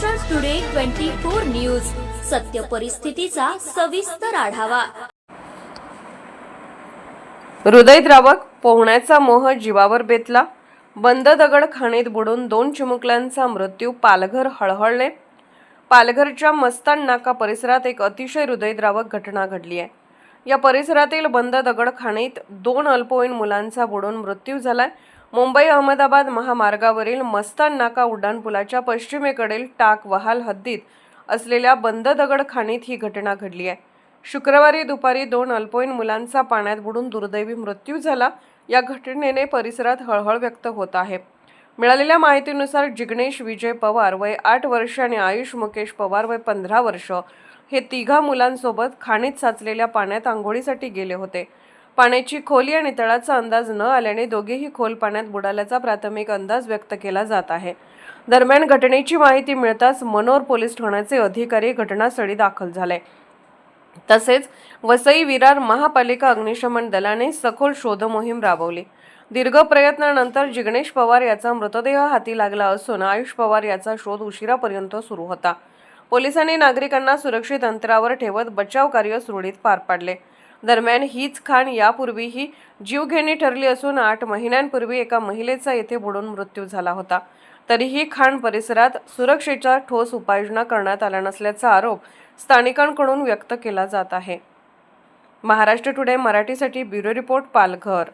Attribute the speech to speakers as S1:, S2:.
S1: Maharashtra today 24 news, सत्य परिस्थितीचा सविस्तर आढावा।
S2: हृदयद्रावक पोहण्याचा मोह जीवावर बेतला। बंद दगड खाणीत बुडून 2 चिमुकल्यांचा मृत्यू। पालघर हळहळले। पालघरच्या मस्तान नाका परिसरात एक अतिशय हृदयद्रावक घटना घडली आहे। या परिसरातील बंद दगड खाणीत 2 अल्पवयीन मुलांचा बुडून मृत्यू झालाय। मुंबई अहमदाबाद महामार्गावरील मस्तान नाका उड्डाणपुलाच्या पश्चिमेकडील टाक वहाल हद्दीत असलेल्या बंद दगड खाणीत ही घटना घडली आहे। शुक्रवारी दुपारी 2 अल्पवयीन मुलांचा पाण्यात बुडून दुर्दैवी मृत्यू झाला। या घटनेने परिसरात हळहळ व्यक्त होत आहे। मिळालेल्या माहितीनुसार जिग्नेश विजय पवार वय 8 वर्ष आणि आयुष मुकेश पवार वय 15 वर्ष हे तिघा मुलांसोबत खाणीत साचलेल्या पाण्यात आंघोळीसाठी गेले होते। पाण्याची खोली आणि तळाचा अंदाज न आल्याने दोघेही खोल पाण्यात बुडाल्याचा प्राथमिक अंदाज व्यक्त केला जात आहे। दरम्यान घटनेची माहिती मिळताच मनोर पोलीस ठाण्याचे अधिकारी घटनास्थळी दाखल झाले। तसेच वसई विरार महापालिका अग्निशमन दलाने सखोल शोध मोहीम राबवली। दीर्घ प्रयत्नानंतर जिग्नेश पवार याचा मृतदेह हाती लागला असून आयुष पवार याचा शोध उशिरापर्यंत सुरू होता। पोलिसांनी नागरिकांना सुरक्षित अंतरावर ठेवत बचाव कार्य सुरळीत पार पाडले। दरम्यान हीच खाण यापूर्वीही जीवघेणी ठरली असून 8 महिन्यांपूर्वी एका महिलेचा येथे बुडून मृत्यू झाला होता। तरीही खाण परिसरात सुरक्षेच्या ठोस उपाययोजना करण्यात आल्या नसल्याचा आरोप स्थानिकांकडून व्यक्त केला जात आहे। महाराष्ट्र टुडे मराठीसाठी ब्युरो रिपोर्ट, पालघर।